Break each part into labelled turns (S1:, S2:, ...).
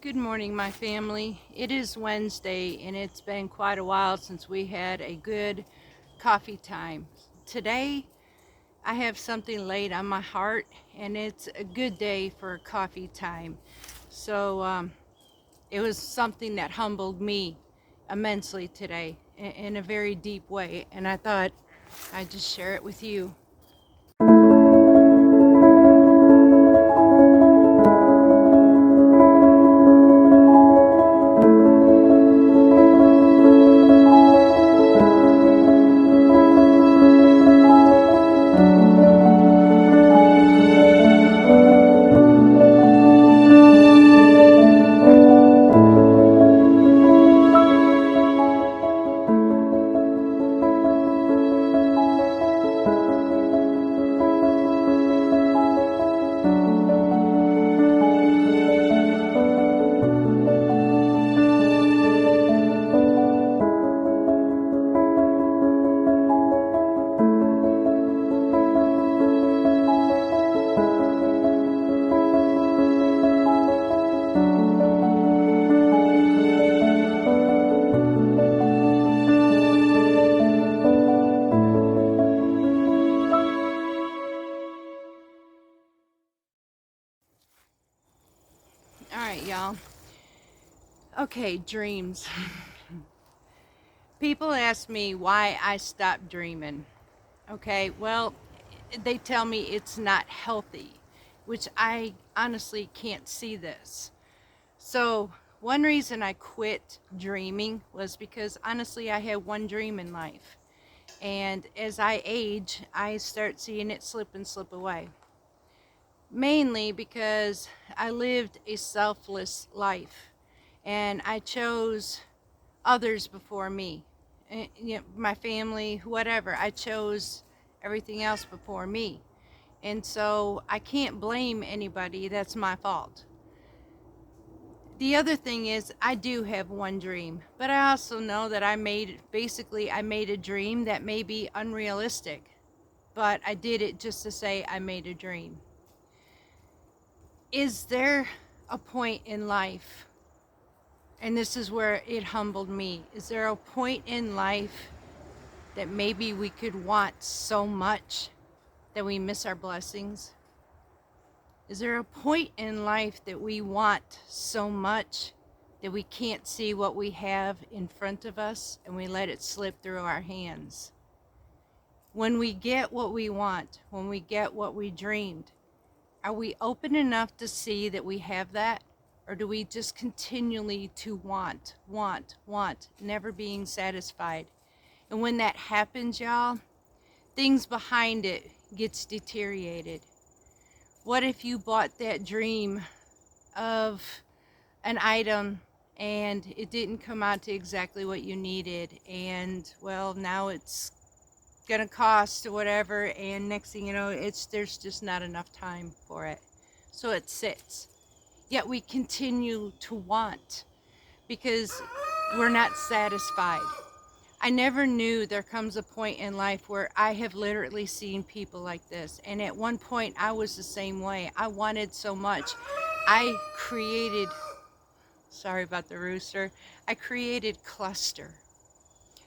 S1: Good morning, my family. It is Wednesday, and it's been quite a while since we had a good coffee time. Today, I have something laid on my heart, and it's a good day for coffee time. So, it was something that humbled me immensely today in a very deep way, and I thought I'd just share it with you. All right, y'all. Okay, dreams. People ask me why I stopped dreaming. Okay, well, they tell me it's not healthy, which I honestly can't see this. So, one reason I quit dreaming was because honestly, I had one dream in life. And as I age, I start seeing it slip and slip away. Mainly because I lived a selfless life and I chose others before me. My family, whatever. I chose everything else before me. And so I can't blame anybody. That's my fault. The other thing is I do have one dream, but I also know that I made a dream that may be unrealistic, but I did it just to say I made a dream. Is there a point in life, and this is where it humbled me, is there a point in life that maybe we could want so much that we miss our blessings? Is there a point in life that we want so much that we can't see what we have in front of us and we let it slip through our hands? When we get what we want, when we get what we dreamed, are we open enough to see that we have that? Or do we just continually to want, never being satisfied? And when that happens, y'all, things behind it gets deteriorated. What if you bought that dream of an item and it didn't come out to exactly what you needed, and well, now it's gonna cost or whatever, and next thing you know, there's just not enough time for it, so it sits. Yet we continue to want because we're not satisfied. I never knew there comes a point in life where I have literally seen people like this. And at one point, I was the same way. I wanted so much. I created, sorry about the rooster, I created cluster.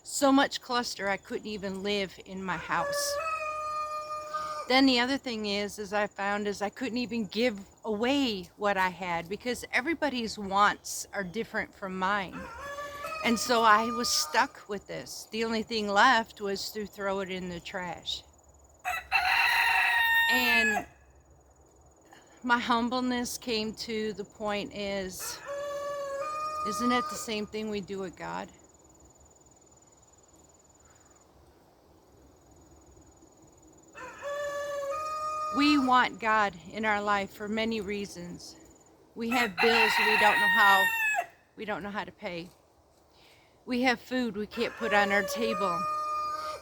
S1: So much cluster, I couldn't even live in my house. Then the other thing is I found is I couldn't even give away what I had because everybody's wants are different from mine. And so I was stuck with this. The only thing left was to throw it in the trash. And my humbleness came to the point is, isn't it the same thing we do with God? We want God in our life for many reasons. We have bills we don't know how to pay. We have food we can't put on our table.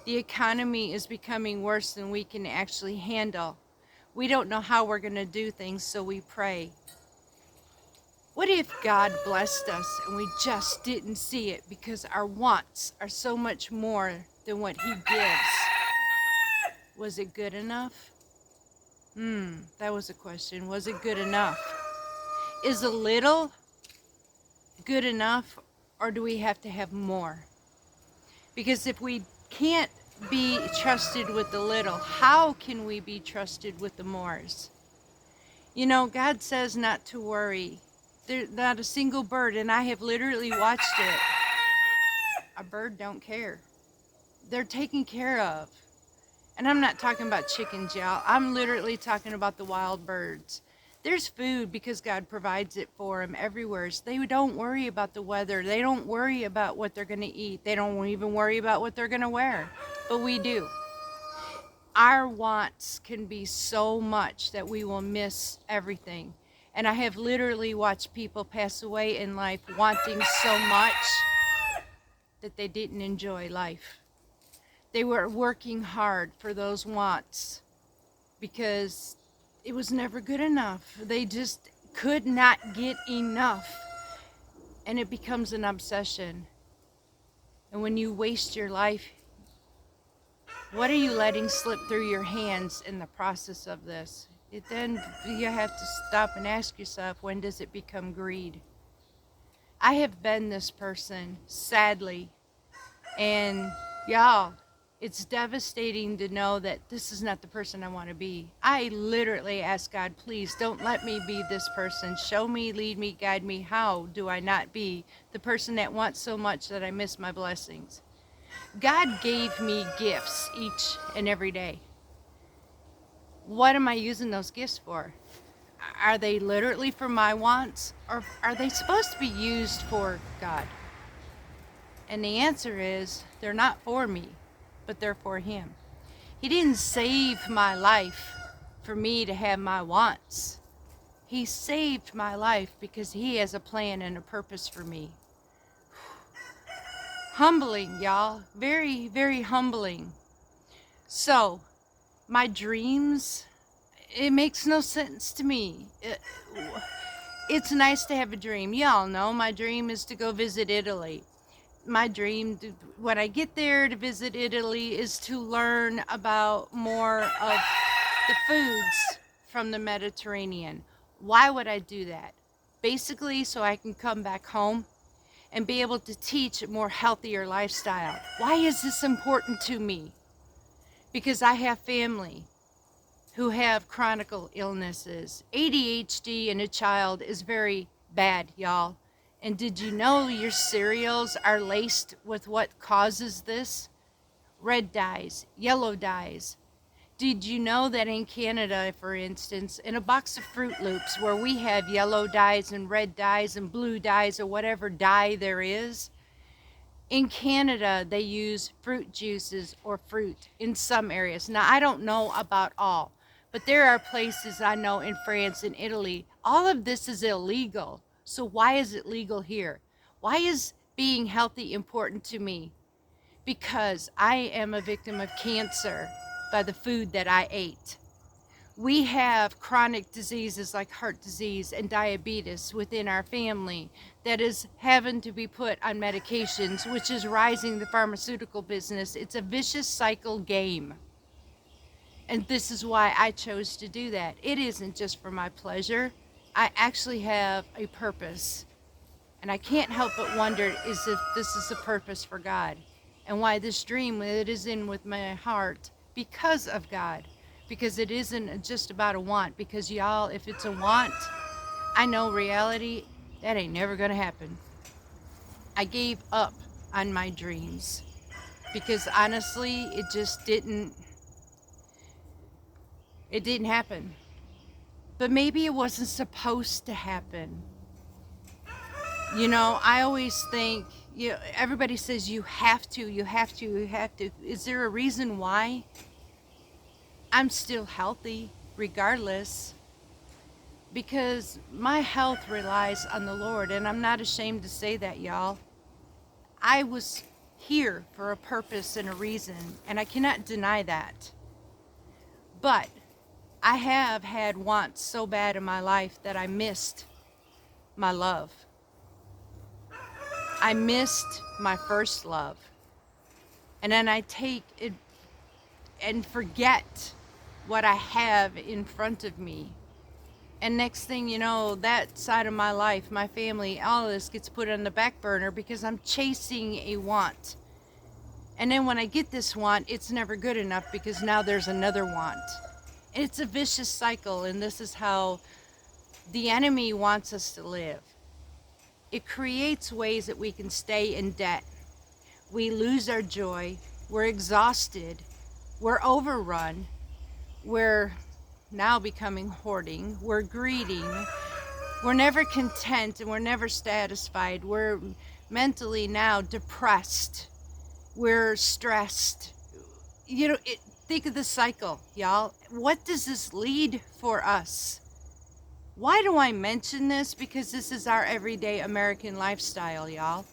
S1: The economy is becoming worse than we can actually handle. We don't know how we're going to do things, so we pray. What if God blessed us and we just didn't see it because our wants are so much more than what He gives? Was it good enough? That was a question. Was it good enough? Is a little good enough, or do we have to have more? Because if we can't be trusted with the little, how can we be trusted with the mores? You know, God says not to worry. There's not a single bird, and I have literally watched it. A bird don't care. They're taken care of. And I'm not talking about chickens, y'all. I'm literally talking about the wild birds. There's food because God provides it for them everywhere. So they don't worry about the weather. They don't worry about what they're going to eat. They don't even worry about what they're going to wear. But we do. Our wants can be so much that we will miss everything. And I have literally watched people pass away in life wanting so much that they didn't enjoy life. They were working hard for those wants because it was never good enough. They just could not get enough. And it becomes an obsession. And when you waste your life, what are you letting slip through your hands in the process of this? Then you have to stop and ask yourself, when does it become greed? I have been this person, sadly. And y'all, it's devastating to know that this is not the person I want to be. I literally ask God, please don't let me be this person. Show me, lead me, guide me. How do I not be the person that wants so much that I miss my blessings? God gave me gifts each and every day. What am I using those gifts for? Are they literally for my wants, or are they supposed to be used for God? And the answer is, they're not for me, but they're for Him. He didn't save my life for me to have my wants. He saved my life because He has a plan and a purpose for me. Humbling, y'all. Very, very humbling. So, my dreams, it makes no sense to me. It's nice to have a dream. Y'all know my dream is to go visit Italy. My dream, when I get there to visit Italy, is to learn about more of the foods from the Mediterranean. Why would I do that? Basically, so I can come back home and be able to teach a more healthier lifestyle. Why is this important to me? Because I have family who have chronic illnesses. ADHD in a child is very bad, y'all. And did you know your cereals are laced with what causes this? Red dyes, yellow dyes. Did you know that in Canada, for instance, in a box of Fruit Loops where we have yellow dyes and red dyes and blue dyes or whatever dye there is, in Canada they use fruit juices or fruit in some areas. Now, I don't know about all, but there are places I know in France and Italy, all of this is illegal. So why is it legal here? Why is being healthy important to me? Because I am a victim of cancer by the food that I ate. We have chronic diseases like heart disease and diabetes within our family that is having to be put on medications, which is rising the pharmaceutical business. It's a vicious cycle game. And this is why I chose to do that. It isn't just for my pleasure. I actually have a purpose. And I can't help but wonder is if this is a purpose for God. And why this dream, it is in with my heart because of God. Because it isn't just about a want. Because y'all, if it's a want, I know reality, that ain't never gonna happen. I gave up on my dreams. Because honestly, it didn't happen. But maybe it wasn't supposed to happen. You know, I always think, everybody says you have to. Is there a reason why? I'm still healthy regardless, because my health relies on the Lord, and I'm not ashamed to say that, y'all. I was here for a purpose and a reason, and I cannot deny that. But I have had wants so bad in my life that I missed my love. I missed my first love. And then I take it and forget what I have in front of me. And next thing you know, that side of my life, my family, all of this gets put on the back burner because I'm chasing a want. And then when I get this want, it's never good enough because now there's another want. And it's a vicious cycle, and this is how the enemy wants us to live. It creates ways that we can stay in debt. We lose our joy. We're exhausted. We're overrun. We're now becoming hoarding. We're greeding. We're never content and we're never satisfied. We're mentally now depressed. We're stressed. Think of the cycle, y'all. What does this lead for us? Why do I mention this? Because this is our everyday American lifestyle, y'all.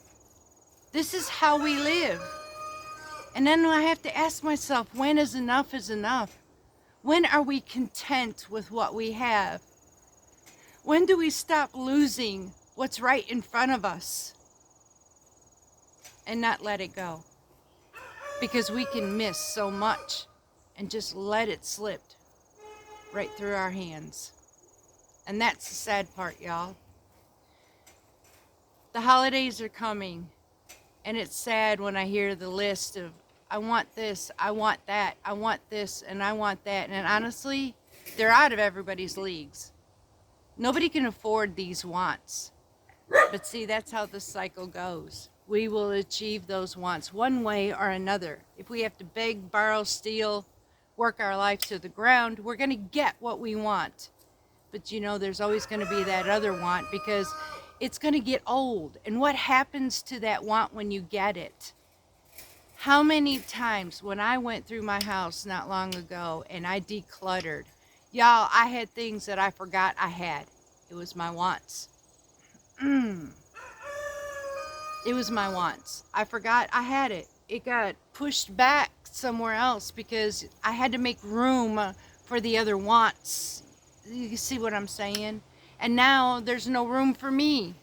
S1: This is how we live. And then I have to ask myself, when is enough is enough? When are we content with what we have? When do we stop losing what's right in front of us and not let it go? Because we can miss so much and just let it slip right through our hands. And that's the sad part, y'all. The holidays are coming, and it's sad when I hear the list of, I want this, I want that, I want this, and I want that. And honestly, they're out of everybody's leagues. Nobody can afford these wants. But see, that's how the cycle goes. We will achieve those wants one way or another. If we have to beg, borrow, steal, work our life to the ground, we're going to get what we want. But there's always going to be that other want because it's going to get old. And what happens to that want when you get it? How many times when I went through my house not long ago and I decluttered, y'all, I had things that I forgot I had. It was my wants. It was my wants. I forgot I had it. It got pushed back somewhere else because I had to make room for the other wants. You see what I'm saying? And now there's no room for me.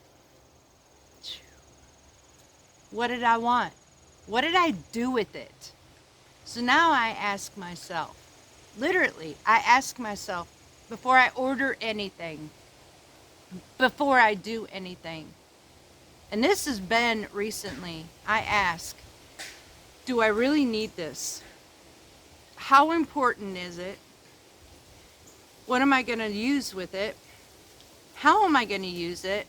S1: What did I want? What did I do with it? So now I ask myself, literally, I ask myself before I order anything, before I do anything. And this has been recently. I ask, do I really need this? How important is it? What am I going to use with it? How am I going to use it?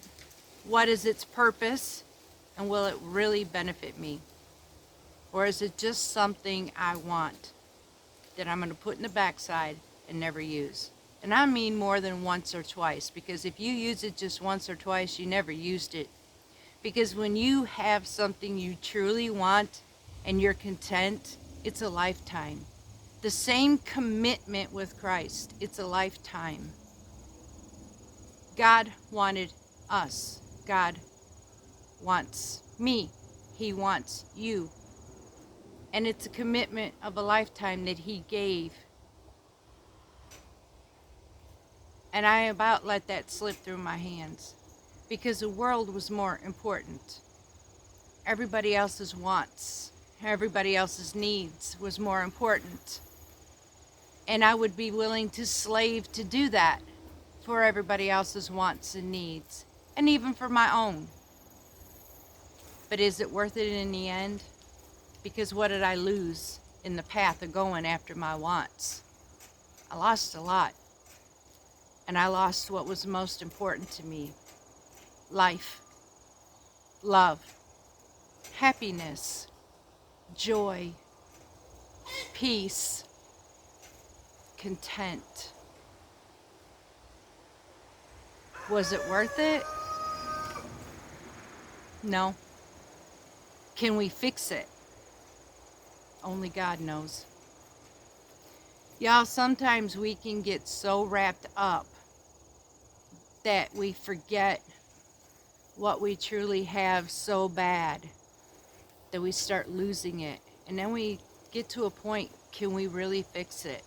S1: What is its purpose? And will it really benefit me? Or is it just something I want that I'm going to put in the backside and never use? And I mean more than once or twice, because if you use it just once or twice, you never used it. Because when you have something you truly want and you're content, it's a lifetime. The same commitment with Christ, it's a lifetime. God wanted us. God wants me. He wants you. And it's a commitment of a lifetime that He gave. And I about let that slip through my hands because the world was more important. Everybody else's wants, everybody else's needs was more important. And I would be willing to slave to do that for everybody else's wants and needs, and even for my own. But is it worth it in the end? Because what did I lose in the path of going after my wants? I lost a lot. And I lost what was most important to me. Life, love, happiness, joy, peace, content. Was it worth it? No. Can we fix it? Only God knows. Y'all, sometimes we can get so wrapped up that we forget what we truly have so bad that we start losing it. And then we get to a point, can we really fix it?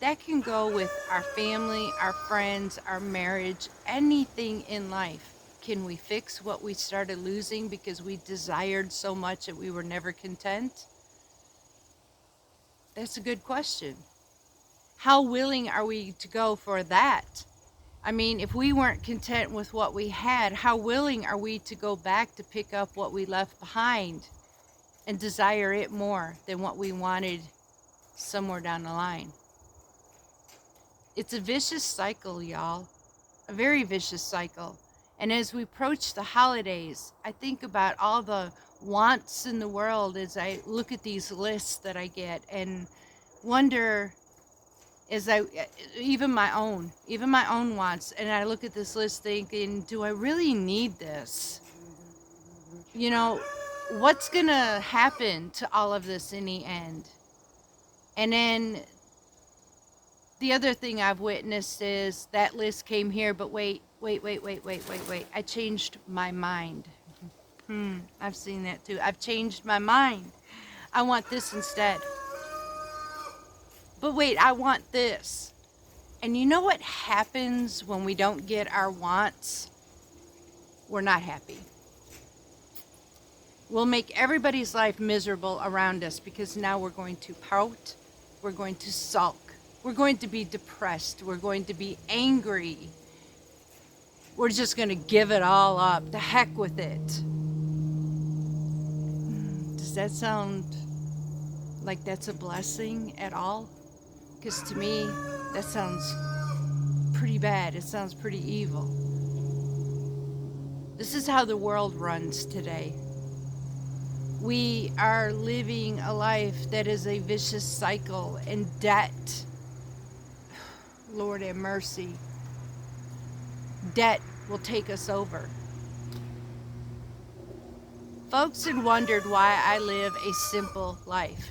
S1: That can go with our family, our friends, our marriage, anything in life. Can we fix what we started losing because we desired so much that we were never content? That's a good question. How willing are we to go for that? I mean, if we weren't content with what we had, how willing are we to go back to pick up what we left behind and desire it more than what we wanted somewhere down the line? It's a vicious cycle, y'all. A very vicious cycle. And as we approach the holidays, I think about all the wants in the world as I look at these lists that I get and wonder, as I even my own wants, and I look at this list thinking, do I really need this? You know, what's gonna happen to all of this in the end? And then the other thing I've witnessed is that list came here, but wait. I changed my mind. I've seen that too. I've changed my mind. I want this instead. But wait, I want this. And you know what happens when we don't get our wants? We're not happy. We'll make everybody's life miserable around us because now we're going to pout, we're going to sulk, we're going to be depressed, we're going to be angry. We're just going to give it all up. The heck with it. Does that sound like that's a blessing at all? Because to me, that sounds pretty bad. It sounds pretty evil. This is how the world runs today. We are living a life that is a vicious cycle and debt. Lord have mercy. Debt will take us over. Folks had wondered why I live a simple life.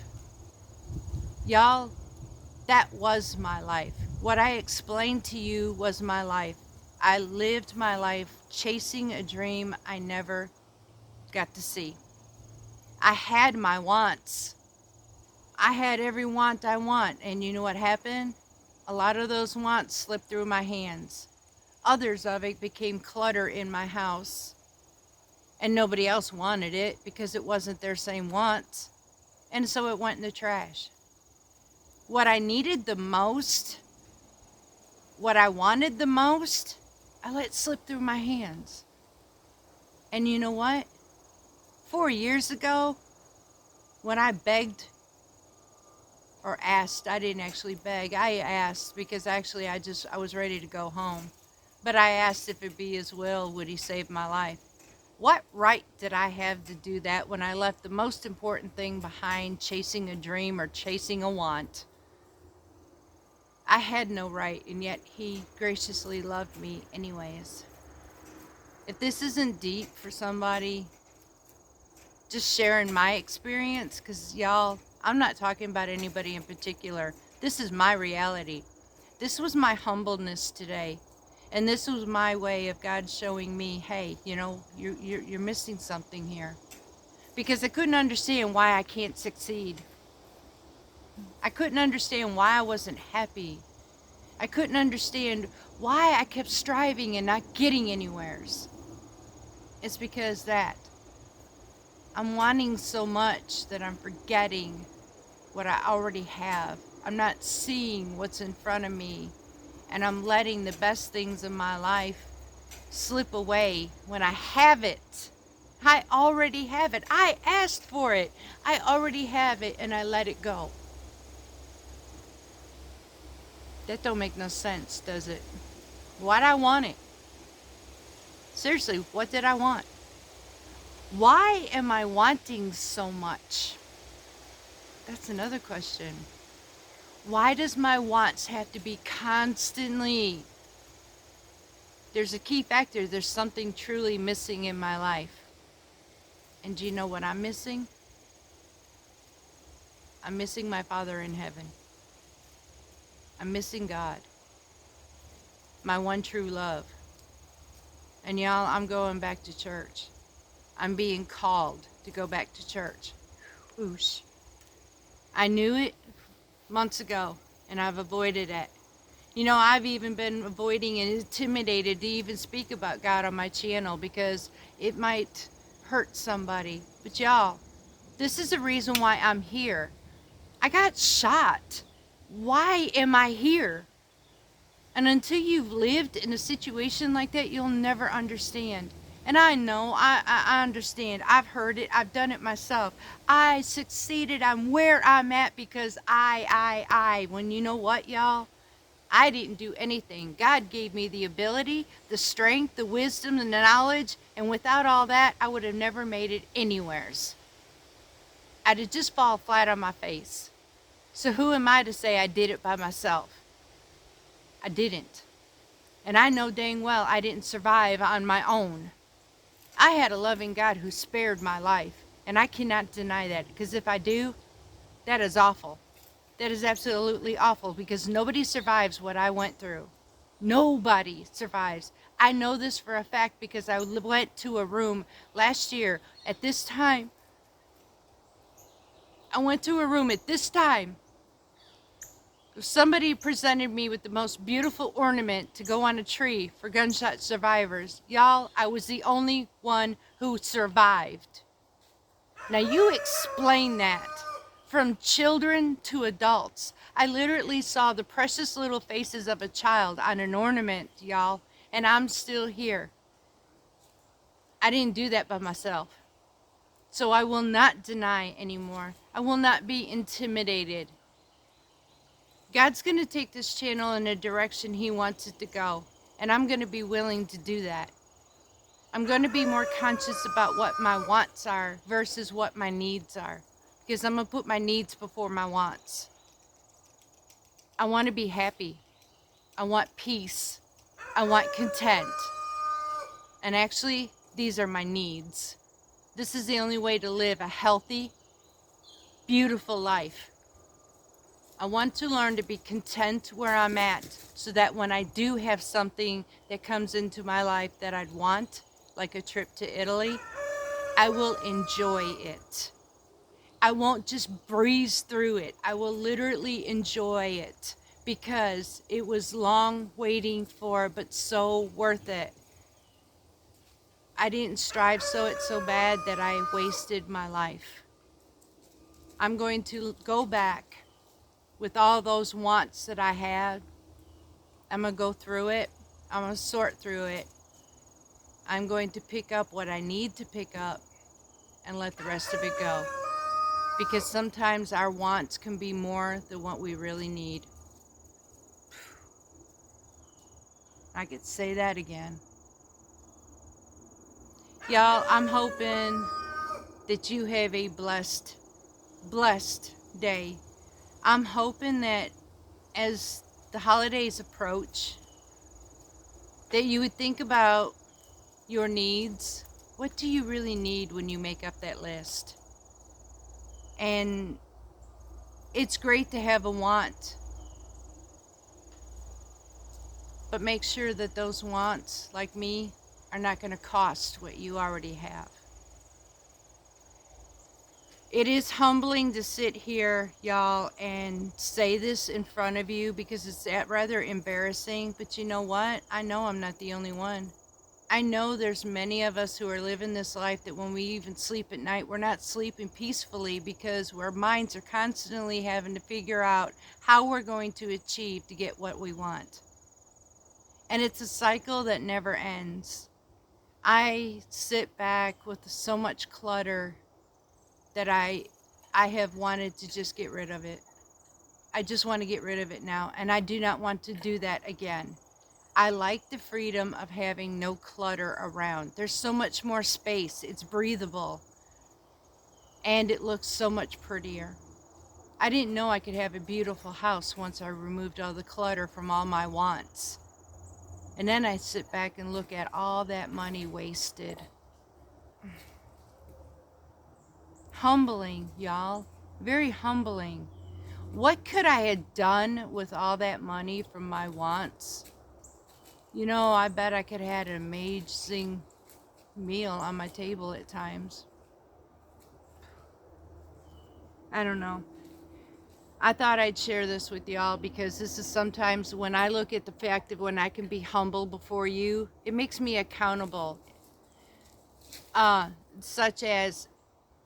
S1: Y'all, that was my life. What I explained to you was my life. I lived my life chasing a dream I never got to see. I had my wants. I had every want I want. And you know what happened? A lot of those wants slipped through my hands. Others of it became clutter in my house. And nobody else wanted it because it wasn't their same wants. And so it went in the trash. What I needed the most, what I wanted the most, I let slip through my hands. And you know what? 4 years ago, when I begged or asked, I didn't actually beg, I asked because actually I was ready to go home. But I asked if it be his will, would he save my life? What right did I have to do that when I left the most important thing behind, chasing a dream or chasing a want? I had no right, and yet he graciously loved me anyways. If this isn't deep for somebody, just sharing my experience, because y'all, I'm not talking about anybody in particular. This is my reality. This was my humbleness today. And this was my way of God showing me, hey, you know, you're missing something here. Because I couldn't understand why I can't succeed. I couldn't understand why I wasn't happy. I couldn't understand why I kept striving and not getting anywheres. It's because that I'm wanting so much that I'm forgetting what I already have. I'm not seeing what's in front of me. And I'm letting the best things in my life slip away when I have it. I already have it. I asked for it. I already have it, and I let it go. That don't make no sense, does it? Why'd I want it? Seriously, what did I want? Why am I wanting so much? That's another question. Why does my wants have to be constantly? There's a key factor. There's something truly missing in my life. And do you know what I'm missing? I'm missing my Father in heaven. I'm missing God. My one true love. And y'all, I'm going back to church. I'm being called to go back to church. Whoosh. I knew it months ago, and I've avoided it. You know, I've even been avoiding and intimidated to even speak about God on my channel because it might hurt somebody. But y'all, this is the reason why I'm here. I got shot. Why am I here? And until you've lived in a situation like that, you'll never understand. And I know, I understand. I've heard it. I've done it myself. I succeeded. I'm where I'm at because I. When you know what, y'all? I didn't do anything. God gave me the ability, the strength, the wisdom, the knowledge. And without all that, I would have never made it anywheres. I'd have just fall flat on my face. So who am I to say I did it by myself? I didn't. And I know dang well I didn't survive on my own. I had a loving God who spared my life. And I cannot deny that. Because if I do, that is awful. That is absolutely awful. Because nobody survives what I went through. Nobody survives. I know this for a fact because I went to a room last year at this time. I went to a room at this time. Somebody presented me with the most beautiful ornament to go on a tree for gunshot survivors. Y'all, I was the only one who survived. Now you explain that. From children to adults. I literally saw the precious little faces of a child on an ornament, y'all, and I'm still here. I didn't do that by myself. So I will not deny anymore. I will not be intimidated. God's going to take this channel in a direction He wants it to go. And I'm going to be willing to do that. I'm going to be more conscious about what my wants are versus what my needs are. Because I'm going to put my needs before my wants. I want to be happy. I want peace. I want content. And actually, these are my needs. This is the only way to live a healthy, beautiful life. I want to learn to be content where I'm at so that when I do have something that comes into my life that I'd want, like a trip to Italy, I will enjoy it. I won't just breeze through it. I will literally enjoy it because it was long waiting for, but so worth it. I didn't strive so bad that I wasted my life. I'm going to go back with all those wants that I had. I'm going to go through it. I'm going to sort through it. I'm going to pick up what I need to pick up and let the rest of it go. Because sometimes our wants can be more than what we really need. I could say that again. Y'all, I'm hoping that you have a blessed day. I'm hoping that as the holidays approach, that you would think about your needs. What do you really need when you make up that list? And it's great to have a want, but make sure that those wants, like me, are not going to cost what you already have. It is humbling to sit here, y'all, and say this in front of you because it's rather embarrassing. But you know what? I know I'm not the only one. I know there's many of us who are living this life that when we even sleep at night, we're not sleeping peacefully because our minds are constantly having to figure out how we're going to achieve to get what we want. And it's a cycle that never ends. I sit back with so much clutter that I have wanted to just get rid of it. I just want to get rid of it now, and I do not want to do that again. I like the freedom of having no clutter around. There's so much more space. It's breathable, and it looks so much prettier. I didn't know I could have a beautiful house once I removed all the clutter from all my wants. And then I sit back and look at all that money wasted. Humbling, y'all. Very humbling. What could I have done with all that money from my wants? You know, I bet I could have had an amazing meal on my table at times. I don't know. I thought I'd share this with y'all because this is sometimes when I look at the fact of when I can be humble before you, it makes me accountable. Such as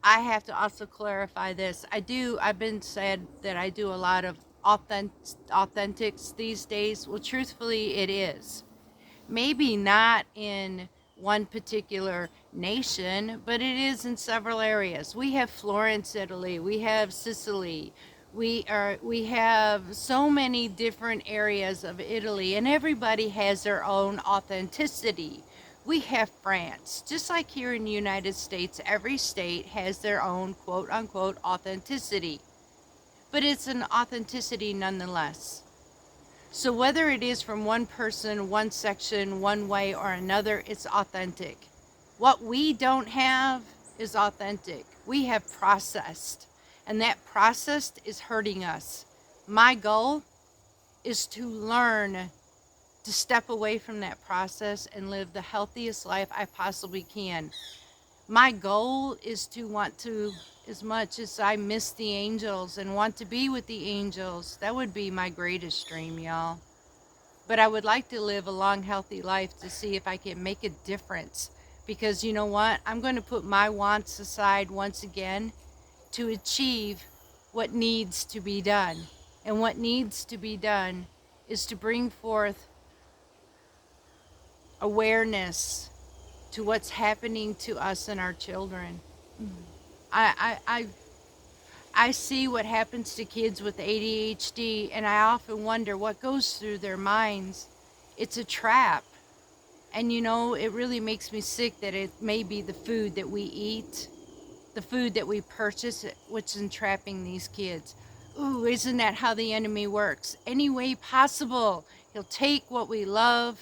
S1: I have to also clarify this. I've been said that I do a lot of authentics these days? Well, truthfully, it is. Maybe not in one particular nation, but it is in several areas. We have Florence, Italy. We have Sicily. We have so many different areas of Italy, and everybody has their own authenticity. We have France. Just like here in the United States, every state has their own quote unquote authenticity. But it's an authenticity nonetheless. So whether it is from one person, one section, one way or another, it's authentic. What we don't have is authentic. We have processed, and that processed is hurting us. My goal is to learn to step away from that process and live the healthiest life I possibly can. My goal is to want to, as much as I miss the angels and want to be with the angels, that would be my greatest dream, y'all. But I would like to live a long, healthy life to see if I can make a difference. Because you know what? I'm going to put my wants aside once again to achieve what needs to be done. And what needs to be done is to bring forth awareness to what's happening to us and our children. I see what happens to kids with ADHD, and I often wonder what goes through their minds. It's a trap. And you know, it really makes me sick that it may be the food that we eat, the food that we purchase, which is entrapping these kids. Ooh, isn't that how the enemy works? Any way possible, he'll take what we love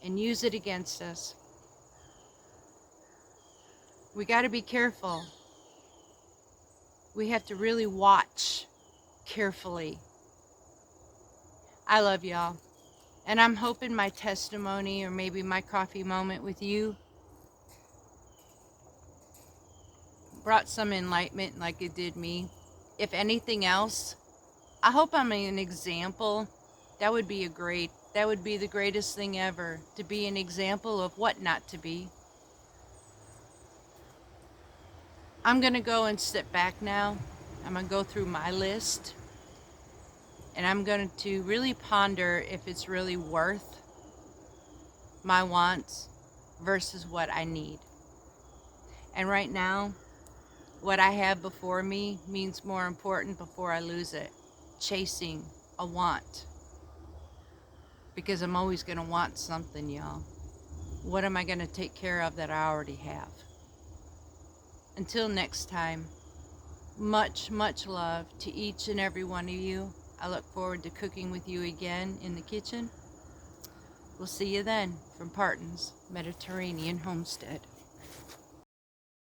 S1: and use it against us. We got to be careful. We have to really watch carefully. I love y'all. And I'm hoping my testimony or maybe my coffee moment with you brought some enlightenment like it did me. If anything else, I hope I'm an example. That would be the greatest thing ever, to be an example of what not to be. I'm going to go and sit back now. I'm going to go through my list. And I'm going to really ponder if it's really worth my wants versus what I need. And right now, what I have before me means more important before I lose it. Chasing a want. Because I'm always going to want something, y'all. What am I going to take care of that I already have? Until next time, much, much love to each and every one of you. I look forward to cooking with you again in the kitchen. We'll see you then from Parton's Mediterranean Homestead.